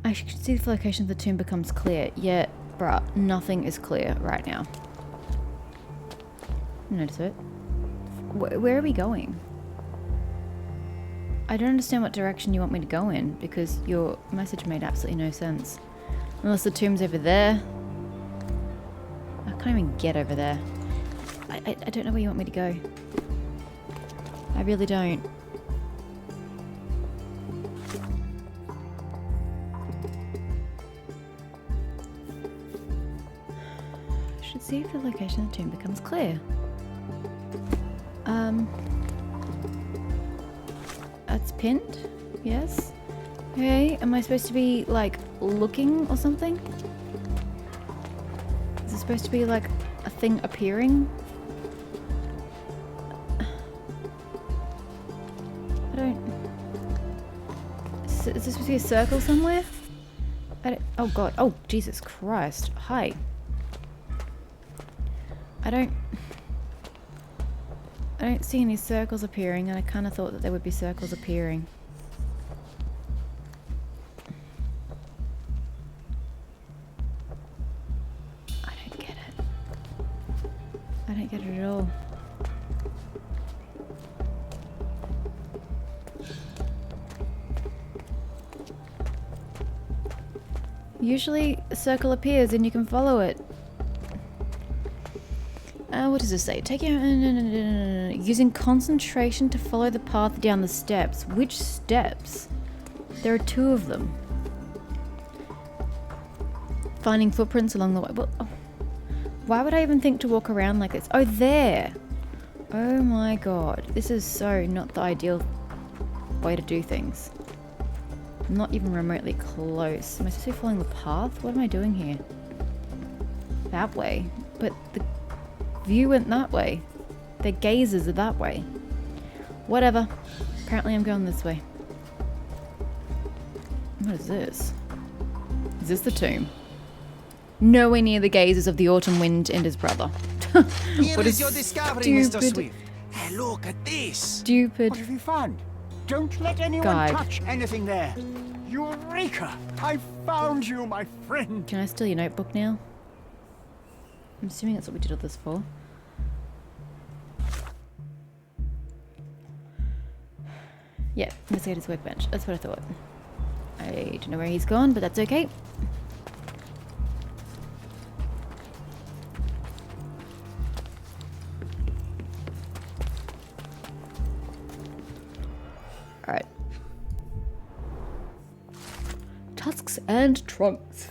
I should see if the location of the tomb becomes clear. Yet, bruh, nothing is clear right now. Notice it. Where are we going? I don't understand what direction you want me to go in, because your message made absolutely no sense. Unless the tomb's over there. I can't even get over there. I don't know where you want me to go. I really don't. I should see if the location of the tomb becomes clear. That's pinned? Yes? Okay, am I supposed to be, like, looking or something? Is it supposed to be, like, a thing appearing? I don't... Is this supposed to be a circle somewhere? Oh god. Oh, Jesus Christ. Hi. I don't see any circles appearing, and I kind of thought that there would be circles appearing. I don't get it. I don't get it at all. Usually a circle appears and you can follow it. What does this say? Using concentration to follow the path down the steps. Which steps? There are 2 of them. Finding footprints along the way. Well, why would I even think to walk around like this? Oh, there! Oh my god. This is so not the ideal way to do things. Not even remotely close. Am I supposed to be following the path? What am I doing here? That way. But the view went that way. Their gazes are that way. Whatever. Apparently I'm going this way. What is this? Is this the tomb? Nowhere near the gazes of the autumn wind and his brother. Here is your discovery, Mr. Swift. Hey, look at this. Stupid. What have you found? Don't let anyone Guide. touch anything there. Eureka! I found you, my friend. Can I steal your notebook now? I'm assuming that's what we did all this for. Yeah, investigate his workbench. That's what I thought. I don't know where he's gone, but that's okay. Alright. Tusks and Trunks.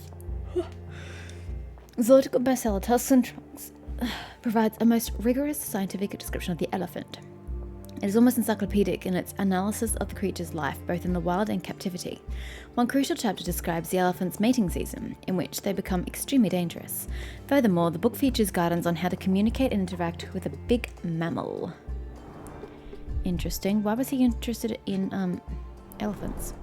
Zoological bestseller Tusks and Trunks provides a most rigorous scientific description of the elephant. It is almost encyclopedic in its analysis of the creature's life, both in the wild and captivity. One crucial chapter describes the elephant's mating season, in which they become extremely dangerous. Furthermore, the book features guidance on how to communicate and interact with a big mammal. Interesting. Why was he interested in elephants?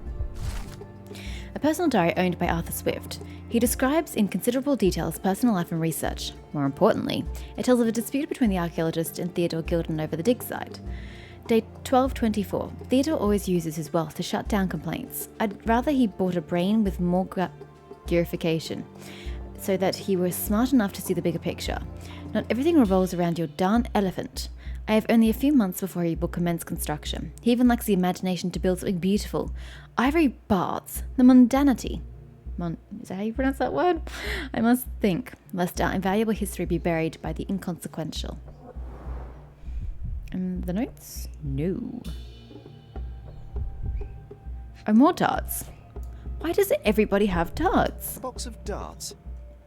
A personal diary owned by Arthur Swift. He describes in considerable detail his personal life and research. More importantly, it tells of a dispute between the archaeologist and Theodore Gilden over the dig site. Date 1224. Theodore always uses his wealth to shut down complaints. I'd rather he bought a brain with more glorification, so that he was smart enough to see the bigger picture. Not everything revolves around your darn elephant. I have only a few months before he will commence construction. He even lacks the imagination to build something beautiful. Ivory baths, the mundanity. Is that how you pronounce that word? I must think, lest our invaluable history be buried by the inconsequential. And the notes? No. Oh, more darts. Why does everybody have darts? A box of darts.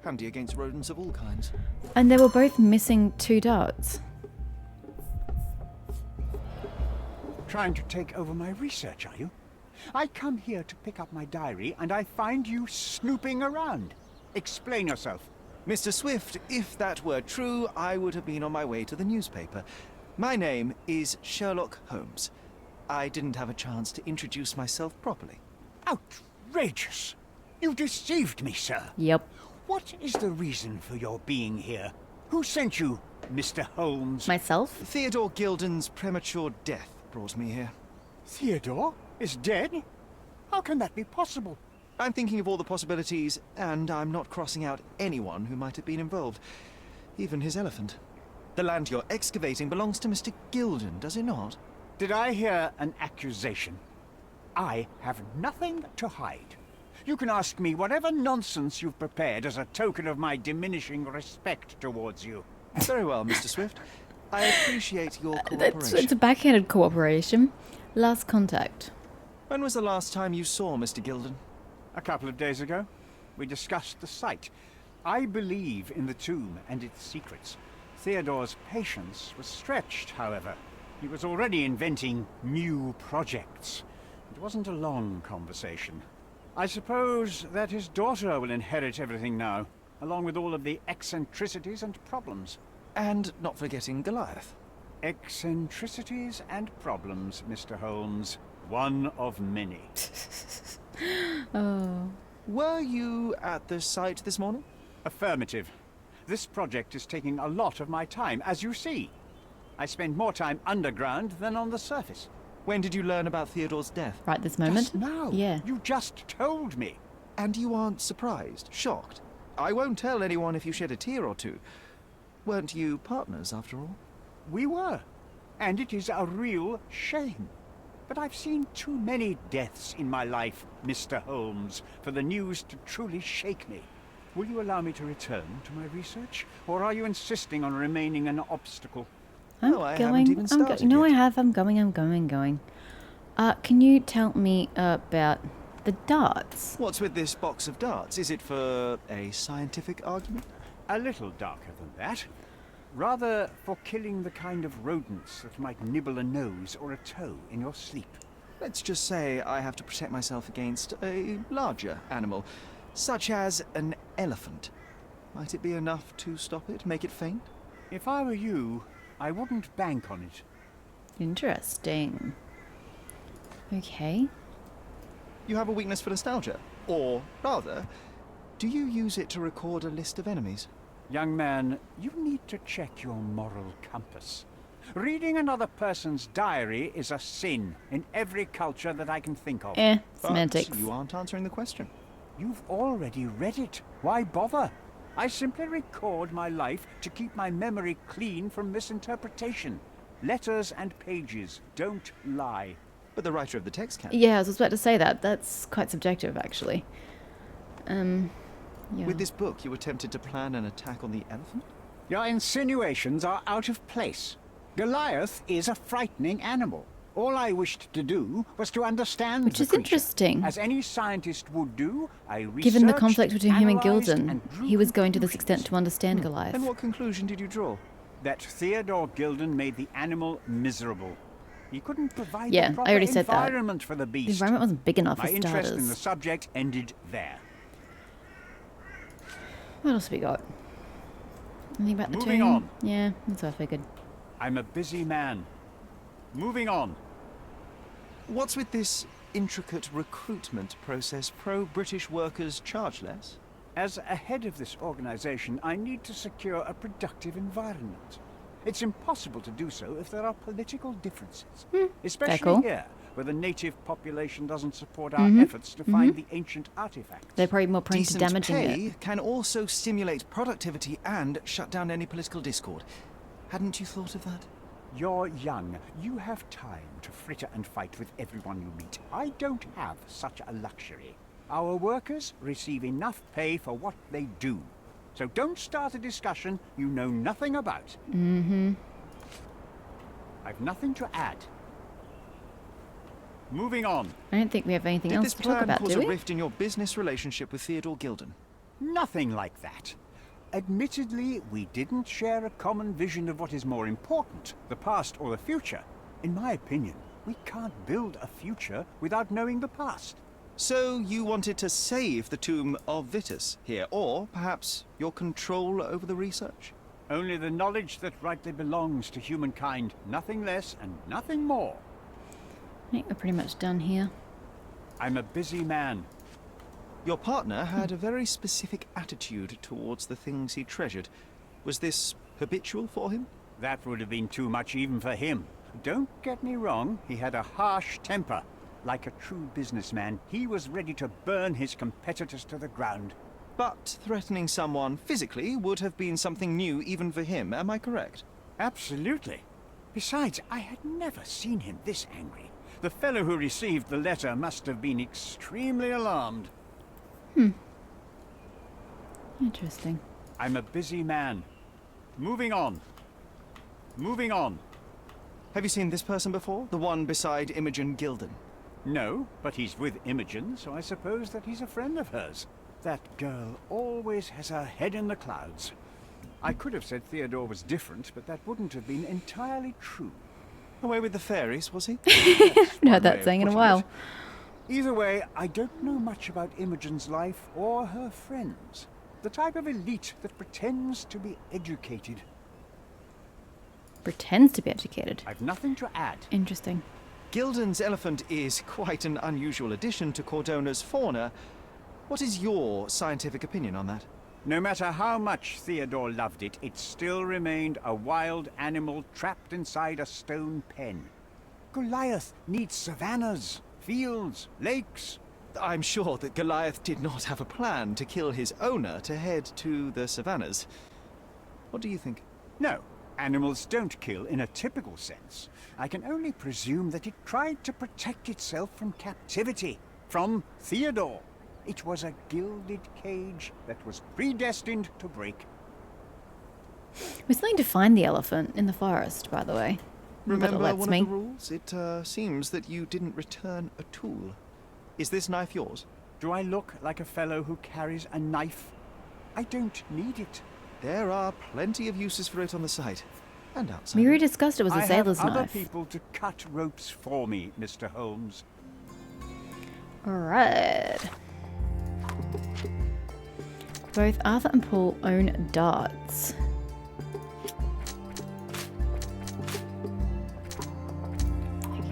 Handy against rodents of all kinds. And they were both missing 2 darts. Trying to take over my research, are you? I come here to pick up my diary, and I find you snooping around. Explain yourself. Mr. Swift, if that were true, I would have been on my way to the newspaper. My name is Sherlock Holmes. I didn't have a chance to introduce myself properly. Outrageous! You deceived me, sir. Yep. What is the reason for your being here? Who sent you, Mr. Holmes? Myself? Theodore Gilden's premature death brought me here. Theodore is dead? How can that be possible? I'm thinking of all the possibilities, and I'm not crossing out anyone who might have been involved. Even his elephant. The land you're excavating belongs to Mr. Gilden, does it not? Did I hear an accusation? I have nothing to hide. You can ask me whatever nonsense you've prepared as a token of my diminishing respect towards you. Very well, Mr. Swift. I appreciate your cooperation. It's a backhanded cooperation. Last contact. When was the last time you saw Mr. Gilden? A couple of days ago, we discussed the site. I believe in the tomb and its secrets. Theodore's patience was stretched, however. He was already inventing new projects. It wasn't a long conversation. I suppose that his daughter will inherit everything now, along with all of the eccentricities and problems. And not forgetting Goliath. Eccentricities and problems, Mr. Holmes. One of many. Oh. Were you at the site this morning? Affirmative. This project is taking a lot of my time, as you see. I spend more time underground than on the surface. When did you learn about Theodore's death? Right this moment? Just now. Yeah. You just told me. And you aren't surprised, shocked? I won't tell anyone if you shed a tear or two. Weren't you partners, after all? We were. And it is a real shame. But I've seen too many deaths in my life, Mr. Holmes, for the news to truly shake me. Will you allow me to return to my research? Or are you insisting on remaining an obstacle? No, I haven't even started No, I yet. have. I'm going. Can you tell me about the darts? What's with this box of darts? Is it for a scientific argument? A little darker than that. Rather for killing the kind of rodents that might nibble a nose or a toe in your sleep. Let's just say I have to protect myself against a larger animal, such as an elephant. Might it be enough to stop it, make it faint? If I were you, I wouldn't bank on it. Interesting. Okay. You have a weakness for nostalgia. Or, rather, do you use it to record a list of enemies? Young man, you need to check your moral compass. Reading another person's diary is a sin in every culture that I can think of. Semantics. But you aren't answering the question. You've already read it. Why bother? I simply record my life to keep my memory clean from misinterpretation. Letters and pages don't lie. But the writer of the text can. Yeah, I was about to say that. That's quite subjective, actually. Yeah. With this book, you attempted to plan an attack on the elephant? Your insinuations are out of place. Goliath is a frightening animal. All I wished to do was to understand Which the is creature. interesting. As any scientist would do, I researched, Given the conflict between him and analysed, Gilden, drew he was going to this conclusions. extent to understand Goliath. And what conclusion did you draw? That Theodore Gilden made the animal miserable. He couldn't provide Yeah, the I proper already said that. environment for the The beast. environment wasn't big enough My for interest in the starters. subject ended there. What else have we got? Anything about the Moving tomb? on. Yeah, that's what I figured. I'm a busy man. Moving on. What's with this intricate recruitment process? Pro-British workers charge less? As a head of this organization, I need to secure a productive environment. It's impossible to do so if there are political differences. Especially cool. here, where the native population doesn't support our efforts to find the ancient artifacts. They're probably more prone to Decent damaging pay it. can also stimulate productivity and shut down any political discord. Hadn't you thought of that? You're young. You have time to fritter and fight with everyone you meet. I don't have such a luxury. Our workers receive enough pay for what they do. So don't start a discussion you know nothing about. I've nothing to add. Moving on. I don't think we have anything Did else this to talk plan about, cause do a we? rift in your business relationship with Theodore Gilden? Nothing like that. Admittedly, we didn't share a common vision of what is more important, the past or the future. In my opinion, we can't build a future without knowing the past. So you wanted to save the tomb of Vitus here, or perhaps your control over the research? Only the knowledge that rightly belongs to humankind, nothing less and nothing more. I think we're pretty much done here. I'm a busy man. Your partner had a very specific attitude towards the things he treasured. Was this habitual for him? That would have been too much even for him. Don't get me wrong, he had a harsh temper. Like a true businessman, he was ready to burn his competitors to the ground. But threatening someone physically would have been something new even for him, am I correct? Absolutely. Besides, I had never seen him this angry. The fellow who received the letter must have been extremely alarmed. Interesting. I'm a busy man. Moving on. Moving on. Have you seen this person before? The one beside Imogen Gilden? No, but he's with Imogen, so I suppose that he's a friend of hers. That girl always has her head in the clouds. I could have said Theodore was different, but that wouldn't have been entirely true. Away with the fairies, was he? I haven't heard that saying in a while. Either way, I don't know much about Imogen's life or her friends. The type of elite that pretends to be educated. Pretends to be educated. I've nothing to add. Interesting. Gilden's elephant is quite an unusual addition to Cordona's fauna. What is your scientific opinion on that? No matter how much Theodore loved it, it still remained a wild animal trapped inside a stone pen. Goliath needs savannas, fields, lakes. I'm sure that Goliath did not have a plan to kill his owner to head to the savannas. What do you think? No, animals don't kill in a typical sense. I can only presume that it tried to protect itself from captivity, from Theodore. It was a gilded cage that was predestined to break. We're starting to find the elephant in the forest, by the way. Remember But it lets one me. of the rules? It seems that you didn't return a tool. Is this knife yours? Do I look like a fellow who carries a knife? I don't need it. There are plenty of uses for it on the site. And outside. We already discussed it was a I sailor's have other knife. people to cut ropes for me, Mr. Holmes. Alright. Both Arthur and Paul own darts.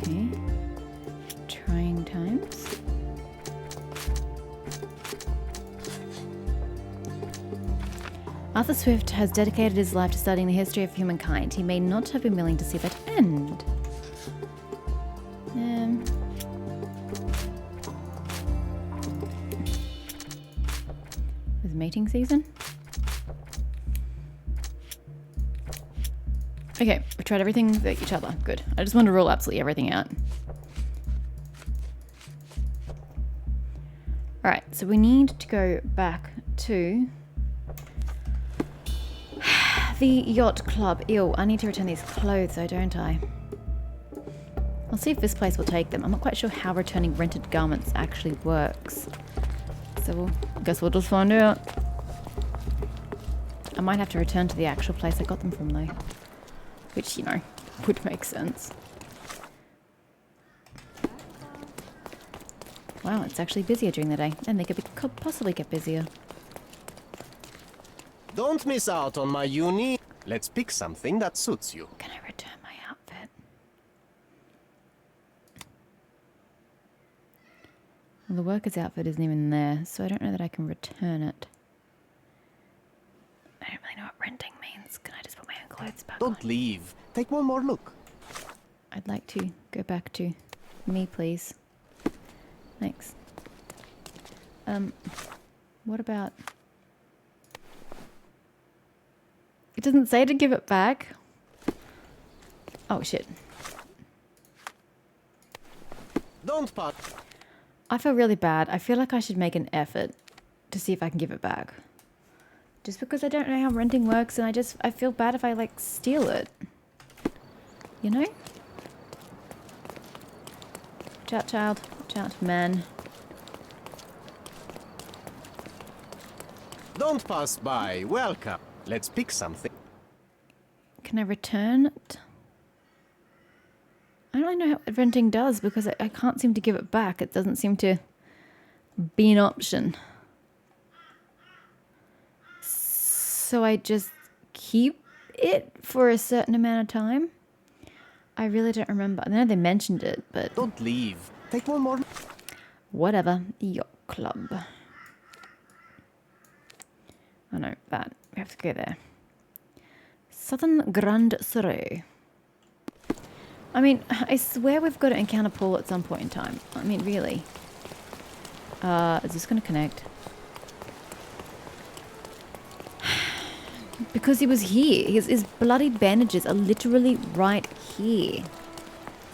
Okay. Trying times. Arthur Swift has dedicated his life to studying the history of humankind. He may not have been willing to see that end. With mating season? Okay, we tried everything with each other. Good. I just want to rule absolutely everything out. Alright, so we need to go back to the yacht club. Ew, I need to return these clothes though, don't I? I'll see if this place will take them. I'm not quite sure how returning rented garments actually works. So I guess we'll just find out. I might have to return to the actual place I got them from though. Which, you know, would make sense. Wow, it's actually busier during the day. And they could possibly get busier. Don't miss out on my uni. Let's pick something that suits you. Can I return my outfit? Well, the worker's outfit isn't even there, so I don't know that I can return it. I don't really know what renting means. Can I just put my own clothes back on? Don't leave. Take one more look. I'd like to go back to me, please. Thanks. What about... It doesn't say to give it back. Oh, shit. Don't part. I feel really bad. I feel like I should make an effort to see if I can give it back. Just because I don't know how renting works and I feel bad if I, like, steal it. You know? Watch out, child. Watch out, man. Don't pass by. Welcome. Let's pick something. Can I return it? I don't really know how renting does because I can't seem to give it back. It doesn't seem to be an option. So I just keep it for a certain amount of time? I really don't remember. I know they mentioned it, but... Don't leave. Take one more. Whatever. Yacht club. Oh no, that. We have to go there. Southern Grande Surrey. I mean, I swear we've got to encounter Paul at some point in time. I mean, really. Is this going to connect? Because he was here. His bloody bandages are literally right here.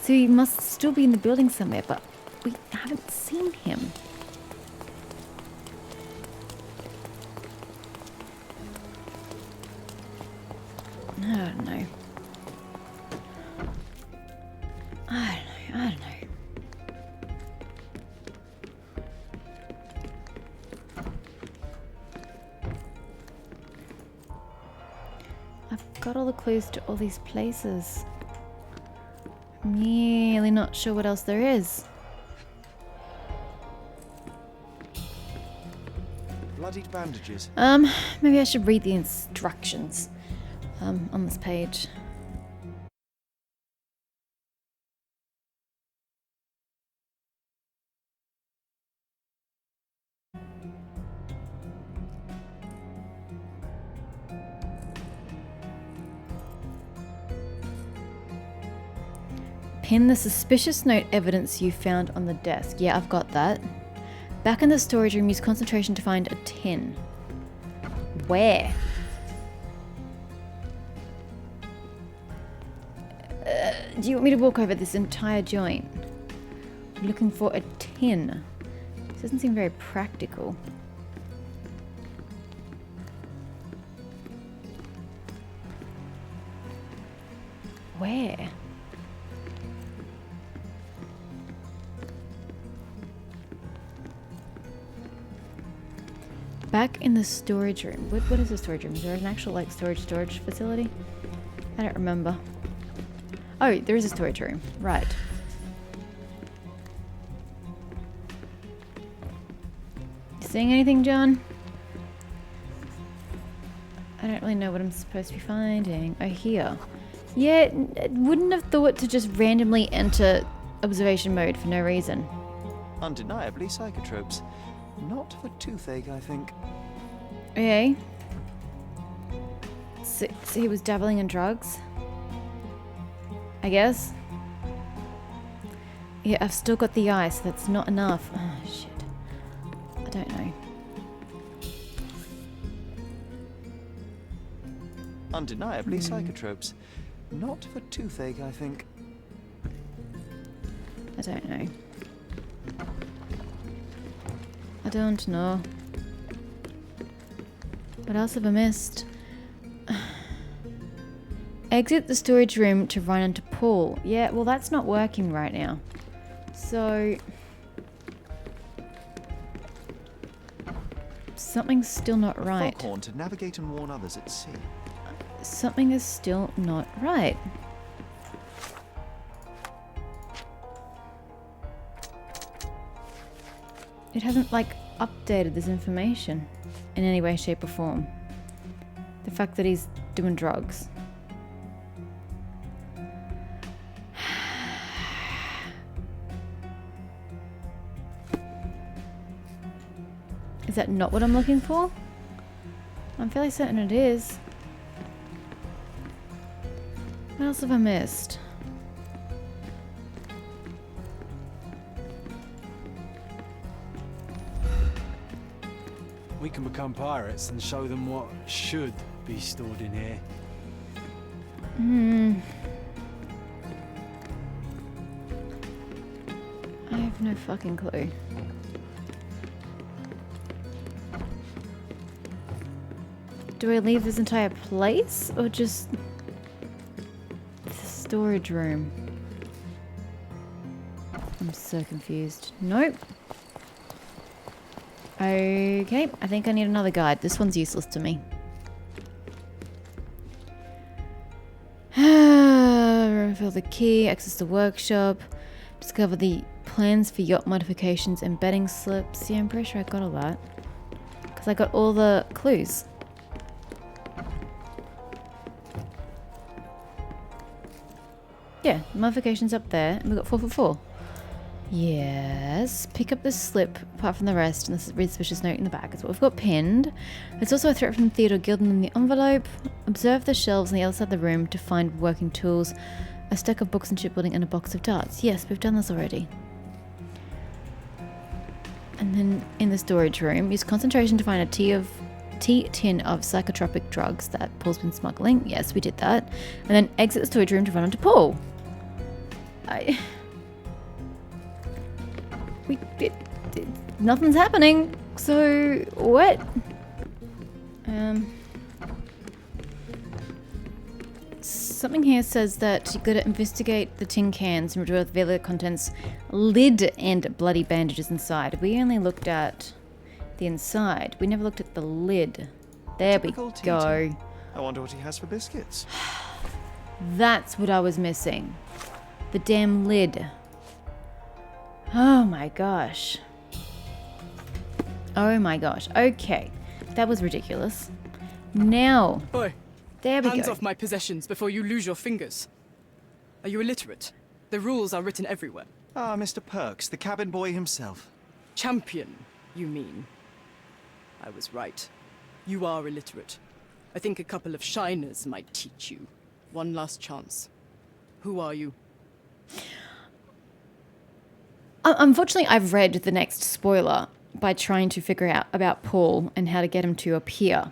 So he must still be in the building somewhere, but we haven't seen him. I don't know. I don't know. I've got all the clues to all these places. I'm really not sure what else there is. Bloodied bandages. Maybe I should read the instructions on this page. Pin the suspicious note evidence you found on the desk. Yeah, I've got that. Back in the storage room, use concentration to find a tin. Where? Do you want me to walk over this entire joint? I'm looking for a tin. This doesn't seem very practical. Where? Back in the storage room. What is the storage room? Is there an actual like storage facility? I don't remember. Oh, there is a storage room. Right. You seeing anything, John? I don't really know what I'm supposed to be finding. Oh, here. Yeah, wouldn't have thought to just randomly enter observation mode for no reason. Undeniably psychotropes. Not for toothache, I think. Okay. So he was dabbling in drugs? I guess. Yeah, I've still got the eye, so that's not enough. Oh, shit. I don't know. Undeniably psychotropes. Not for toothache, I think. I don't know. I don't know. What else have I missed? Exit the storage room to run into Paul. Yeah, well that's not working right now. So... something's still not right. Foghorn to navigate and warn others at sea. Something is still not right. It hasn't, like, updated this information in any way, shape, or form. The fact that he's doing drugs. Is that not what I'm looking for? I'm fairly certain it is. What else have I missed? We can become pirates and show them what should be stored in here. I have no fucking clue. Do I leave this entire place or just the storage room? I'm so confused. Nope. Okay, I think I need another guide. This one's useless to me. Reveal the key, access the workshop, discover the plans for yacht modifications and betting slips. Yeah, I'm pretty sure I got all that. Because I got all the clues. Yeah, modifications up there, and we got 4 for 4. Yes, pick up this slip apart from the rest, and this is read suspicious note in the back. It's what we've got pinned. It's also a threat from Theodore Gilden in the envelope. Observe the shelves on the other side of the room to find working tools. A stack of books and shipbuilding and a box of darts. Yes, we've done this already. And then in the storage room, use concentration to find a tin of psychotropic drugs that Paul's been smuggling. Yes, we did that. And then exit the storage room to run onto Paul. Nothing's happening. So what? Something here says that you've got to investigate the tin cans and reveal their contents, lid and bloody bandages inside. We only looked at the inside. We never looked at the lid. There we Typical go. Tito. I wonder what he has for biscuits. That's what I was missing. The damn lid. Oh my gosh. Oh my gosh. Okay. That was ridiculous. Now. Oi, There we hands go. off my possessions before you lose your fingers. Are you illiterate? The rules are written everywhere. Ah, Mr. Perks, the cabin boy himself. Champion, you mean? I was right. You are illiterate. I think a couple of shiners might teach you. One last chance. Who are you? Unfortunately, I've read the next spoiler by trying to figure out about Paul and how to get him to appear.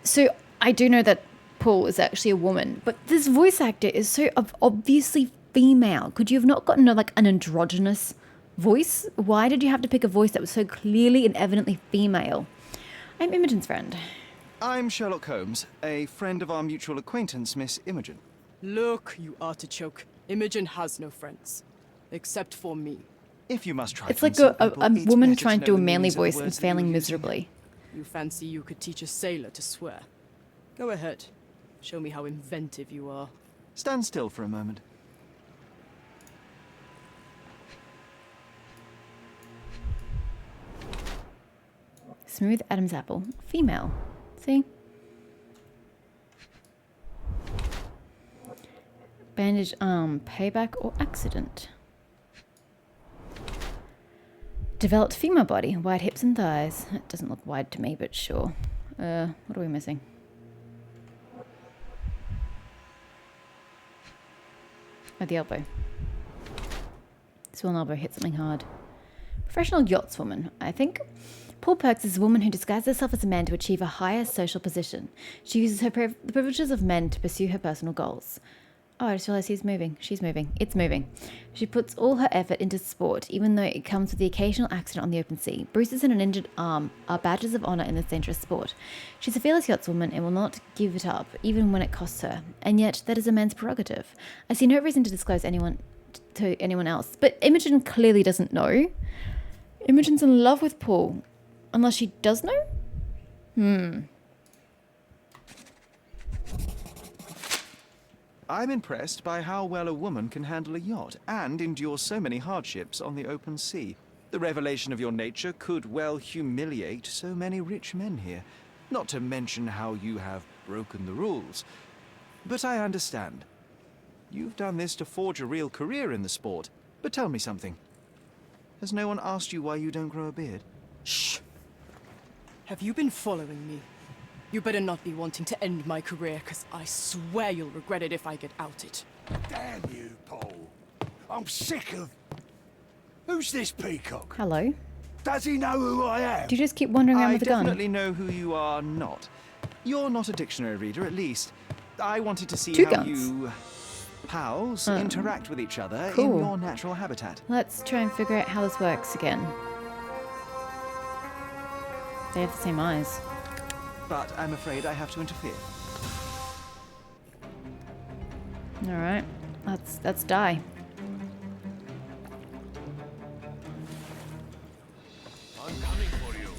So I do know that Paul is actually a woman, but this voice actor is so obviously female. Could you have not gotten like an androgynous voice? Why did you have to pick a voice that was so clearly and evidently female? I'm Imogen's friend. I'm Sherlock Holmes, a friend of our mutual acquaintance, Miss Imogen. Look, you artichoke. Imogen has no friends. Except for me. If you must try It's to like insult a people, it's woman better to trying to know do a the manly meanings of the voice and words that failing you're using. miserably. You fancy you could teach a sailor to swear? Go ahead. Show me how inventive you are. Stand still for a moment. Smooth Adam's apple. Female. See? Bandage arm. Payback or accident. Developed female body. Wide hips and thighs. It doesn't look wide to me, but sure. What are we missing? Oh, the elbow. Swollen elbow hit something hard. Professional yachtswoman, I think. Paul Perks is a woman who disguises herself as a man to achieve a higher social position. She uses the privileges of men to pursue her personal goals. Oh, I just realized he's moving. She's moving. It's moving. She puts all her effort into sport, even though it comes with the occasional accident on the open sea. Bruises and an injured arm are badges of honor in this dangerous sport. She's a fearless yachtswoman and will not give it up, even when it costs her. And yet, that is a man's prerogative. I see no reason to disclose to anyone else. But Imogen clearly doesn't know. Imogen's in love with Paul. Unless she does know? I'm impressed by how well a woman can handle a yacht and endure so many hardships on the open sea. The revelation of your nature could well humiliate so many rich men here, not to mention how you have broken the rules. But I understand. You've done this to forge a real career in the sport. But tell me something. Has no one asked you why you don't grow a beard? Shh! Have you been following me? You better not be wanting to end my career, because I swear you'll regret it if I get outed. Damn you, Paul. I'm sick of... Who's this peacock? Hello? Does he know who I am? Do you just keep wandering around I with a gun? definitely know who you are not. You're not a dictionary reader, at least. I wanted to see Two how guns. you... pals interact with each other Cool. in your natural habitat. Let's try and figure out how this works again. They have the same eyes. But I'm afraid I have to interfere. Alright. Let's die. I'm coming for you.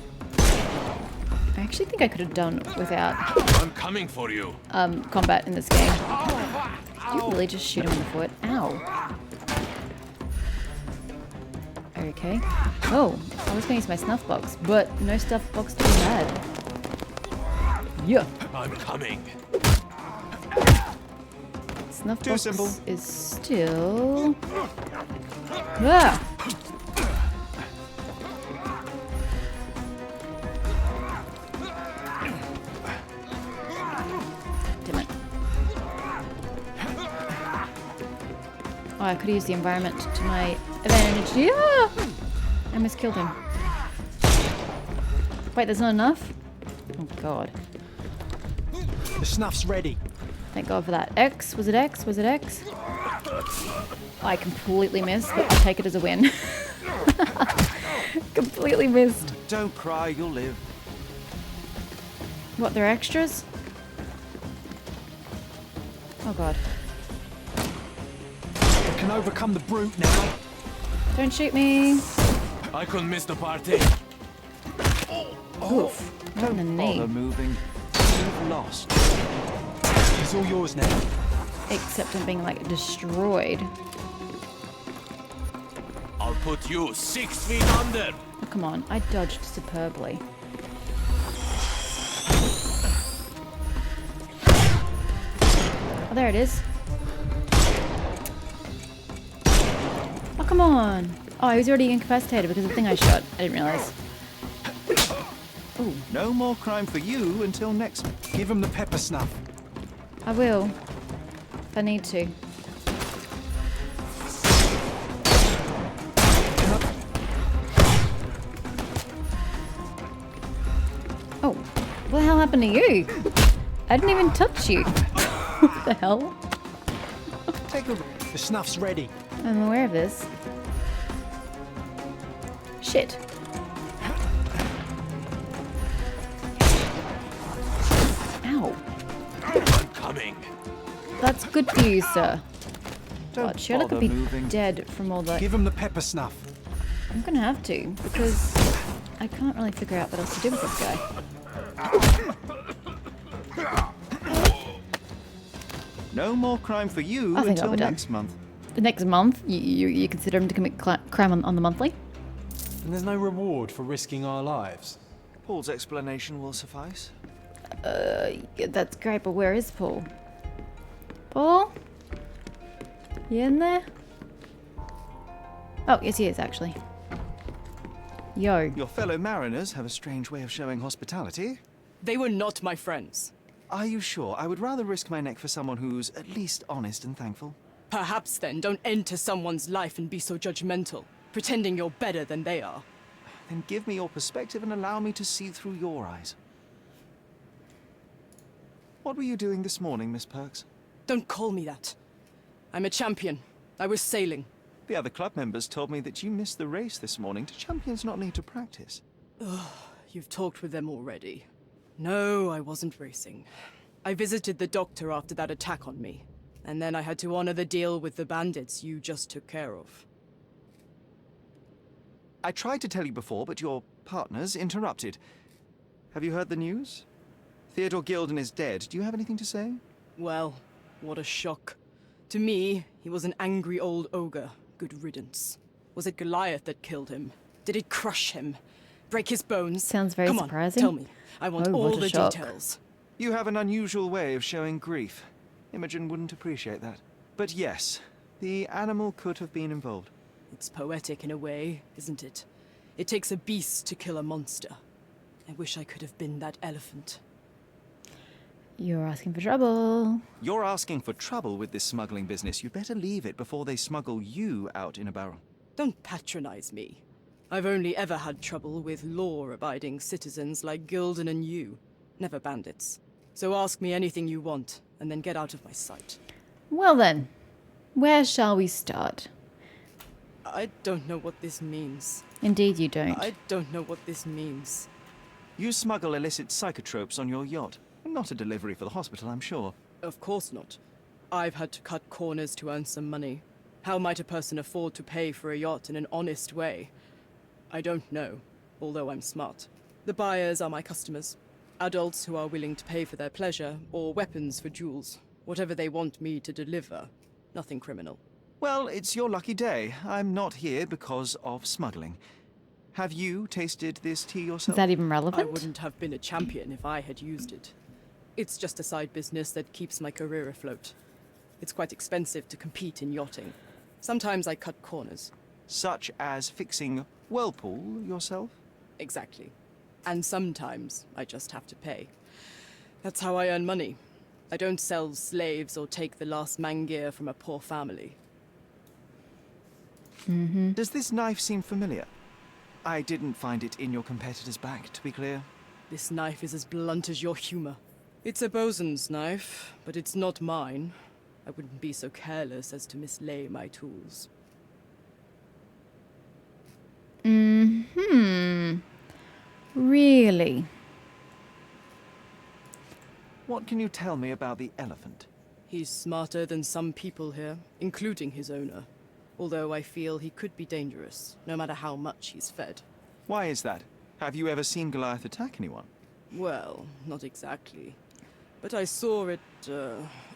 I actually think I could have done without I'm coming for you. combat in this game. Did you really just shoot him in the foot? Ow. Okay. Oh, I was going to use my snuff box, but no snuff box to be had. Yeah. I'm coming. Snuff Too box simple. is still... Ah! Damn it. Oh, I could use the environment to my advantage. Yeah! I almost killed him. Wait, there's not enough? Oh god. The snuff's ready. Thank god for that. X? Was it X? Was it X? I completely missed, but I'll take it as a win. Completely missed. Don't cry, you'll live. What, they're extras? Oh god. I can overcome the brute now. Don't shoot me. I couldn't miss the party. Oof. Not in the knee. Bother moving. You've lost. It's all yours now. Except I'm being, like, destroyed. I'll put you 6 feet under. Oh, come on. I dodged superbly. Oh, there it is. Oh, come on. Oh, he was already incapacitated because of the thing I shot. I didn't realize. Ooh, No more crime for you until next. Give him the pepper snuff. I will. If I need to. Oh, what the hell happened to you? I didn't even touch you. What the hell? Take a. The snuff's ready. I'm aware of this. Shit. Ow. I'm coming. That's good for you, sir. Don't God, Sherlock bother could be moving. dead from all the... Give him the pepper snuff. I'm gonna have to, because I can't really figure out what else to do with this guy. No more crime for you I think I'll until be done. next month. The next month, you consider him to commit crime on the monthly? And there's no reward for risking our lives. Paul's explanation will suffice. Yeah, that's great, but where is Paul? Paul? You in there? Oh, yes he is, actually. Yo. Your fellow mariners have a strange way of showing hospitality. They were not my friends. Are you sure? I would rather risk my neck for someone who's at least honest and thankful. Perhaps then don't enter someone's life and be so judgmental, pretending you're better than they are. Then give me your perspective and allow me to see through your eyes. What were you doing this morning, Miss Perks? Don't call me that. I'm a champion. I was sailing. The other club members told me that you missed the race this morning. Do champions not need to practice? You've talked with them already. No, I wasn't racing. I visited the doctor after that attack on me. And then I had to honor the deal with the bandits you just took care of. I tried to tell you before, but your partners interrupted. Have you heard the news? Theodore Gilden is dead. Do you have anything to say? Well, what a shock. To me, he was an angry old ogre. Good riddance. Was it Goliath that killed him? Did it crush him? Break his bones? Sounds very Come surprising. On, tell me. I want Oh, all what a the shock. details. You have an unusual way of showing grief. Imogen wouldn't appreciate that. But yes, the animal could have been involved. It's poetic in a way, isn't it? It takes a beast to kill a monster. I wish I could have been that elephant. You're asking for trouble. You're asking for trouble with this smuggling business. You'd better leave it before they smuggle you out in a barrel. Don't patronize me. I've only ever had trouble with law-abiding citizens like Gilden and you, never bandits. So ask me anything you want, and then get out of my sight. Well then, where shall we start? I don't know what this means. Indeed you don't. I don't know what this means. You smuggle illicit psychotropes on your yacht. Not a delivery for the hospital, I'm sure. Of course not. I've had to cut corners to earn some money. How might a person afford to pay for a yacht in an honest way? I don't know, although I'm smart. The buyers are my customers. Adults who are willing to pay for their pleasure, or weapons for jewels. Whatever they want me to deliver. Nothing criminal. Well, it's your lucky day. I'm not here because of smuggling. Have you tasted this tea Is yourself? that even I relevant? wouldn't have been a champion if I had used it. It's just a side business that keeps my career afloat. It's quite expensive to compete in yachting. Sometimes I cut corners. Such as fixing Whirlpool yourself? Exactly. And sometimes I just have to pay. That's how I earn money. I don't sell slaves or take the last man gear from a poor family. Does this knife seem familiar? I didn't find it in your competitor's back, to be clear. This knife is as blunt as your humor. It's a bosun's knife, but it's not mine. I wouldn't be so careless as to mislay my tools. Really? What can you tell me about the elephant? He's smarter than some people here, including his owner. Although I feel he could be dangerous, no matter how much he's fed. Why is that? Have you ever seen Goliath attack anyone? Well, not exactly. But I saw it,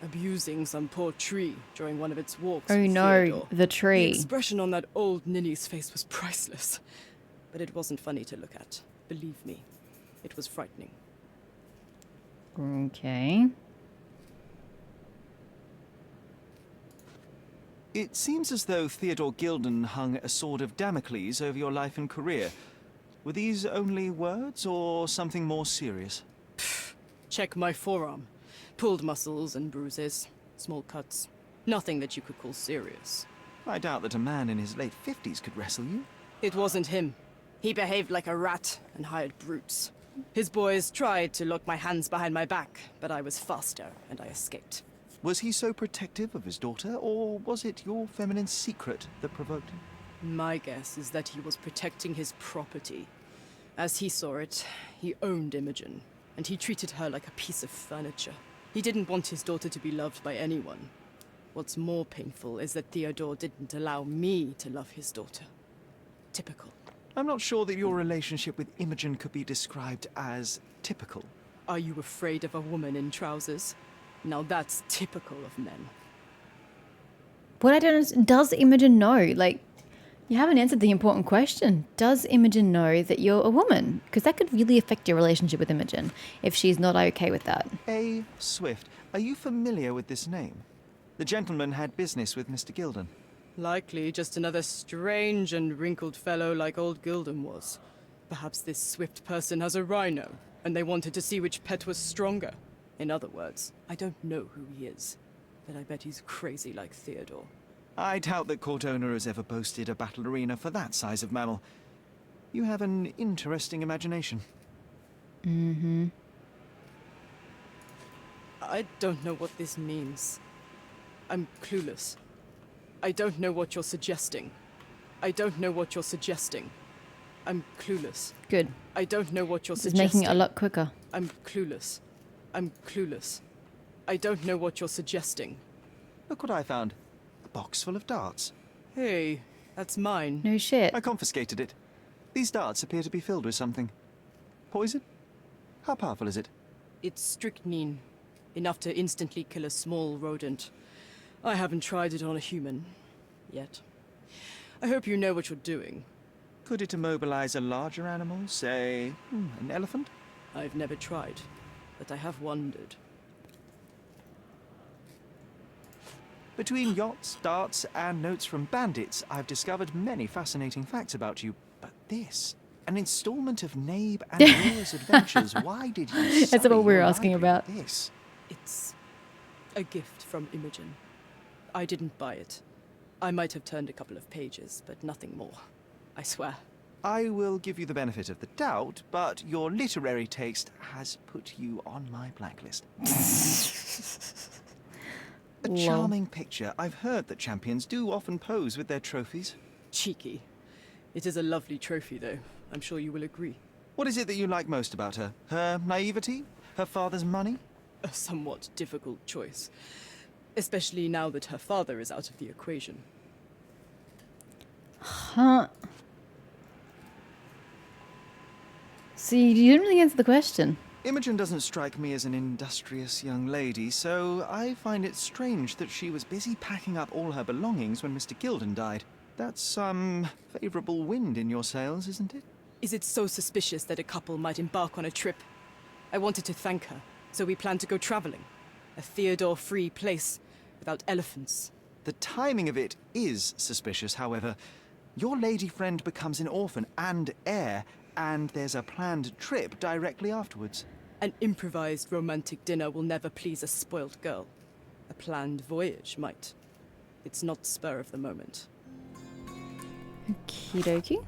abusing some poor tree during one of its walks. Oh with no, Theodore. the The tree. expression on that old ninny's face was priceless. But it wasn't funny to look at. Believe me, it was frightening. Okay. It seems as though Theodore Gilden hung a sword of Damocles over your life and career. Were these only words or something more serious? Check my forearm. Pulled muscles and bruises. Small cuts. Nothing that you could call serious. I doubt that a man in his late 50s could wrestle you. It wasn't him. He behaved like a rat and hired brutes. His boys tried to lock my hands behind my back, but I was faster and I escaped. Was he so protective of his daughter, or was it your feminine secret that provoked him? My guess is that he was protecting his property. As he saw it, he owned Imogen, and he treated her like a piece of furniture. He didn't want his daughter to be loved by anyone. What's more painful is that Theodore didn't allow me to love his daughter. Typical. I'm not sure that your relationship with Imogen could be described as typical. Are you afraid of a woman in trousers? Now that's typical of men. What I don't understand, does Imogen know? Like, you haven't answered the important question. Does Imogen know that you're a woman? Because that could really affect your relationship with Imogen if she's not okay with that. A. Swift, are you familiar with this name? The gentleman had business with Mr. Gilden. Likely just another strange and wrinkled fellow like old Gilden was. Perhaps this Swift person has a rhino, and they wanted to see which pet was stronger. In other words, I don't know who he is, but I bet he's crazy like Theodore. I doubt that court owner has ever boasted a battle arena for that size of mammal. You have an interesting imagination. I don't know what this means. I'm clueless. I don't know what you're suggesting. I don't know what you're suggesting. I'm clueless. Good. I don't know what you're This is suggesting. making it a lot quicker. I'm clueless. I'm clueless. I don't know what you're suggesting. Look what I found. A box full of darts. Hey, that's mine. No shit. I confiscated it. These darts appear to be filled with something. Poison? How powerful is it? It's strychnine. Enough to instantly kill a small rodent. I haven't tried it on a human. Yet. I hope you know what you're doing. Could it immobilize a larger animal, say, an elephant? I've never tried, but I have wondered. Between yachts, darts, and notes from bandits, I've discovered many fascinating facts about you. But this, an installment of Nabe and Laura's adventures. Why did you That's sully what we were your asking library about. with this? It's a gift from Imogen. I didn't buy it. I might have turned a couple of pages, but nothing more. I swear. I will give you the benefit of the doubt, but your literary taste has put you on my blacklist. A Lol. charming picture. I've heard that champions do often pose with their trophies. Cheeky. It is a lovely trophy, though. I'm sure you will agree. What is it that you like most about her? Her naivety? Her father's money? A somewhat difficult choice. Especially now that her father is out of the equation. Huh. See, you didn't really answer the question. Imogen doesn't strike me as an industrious young lady, so I find it strange that she was busy packing up all her belongings when Mr. Gilden died. That's some favourable wind in your sails, isn't it? Is it so suspicious that a couple might embark on a trip? I wanted to thank her, so we planned to go traveling. A Theodore-free place, without elephants. The timing of it is suspicious, however. Your lady friend becomes an orphan and heir, and there's a planned trip directly afterwards. An improvised romantic dinner will never please a spoilt girl. A planned voyage might. It's not spur of the moment. Okie dokie.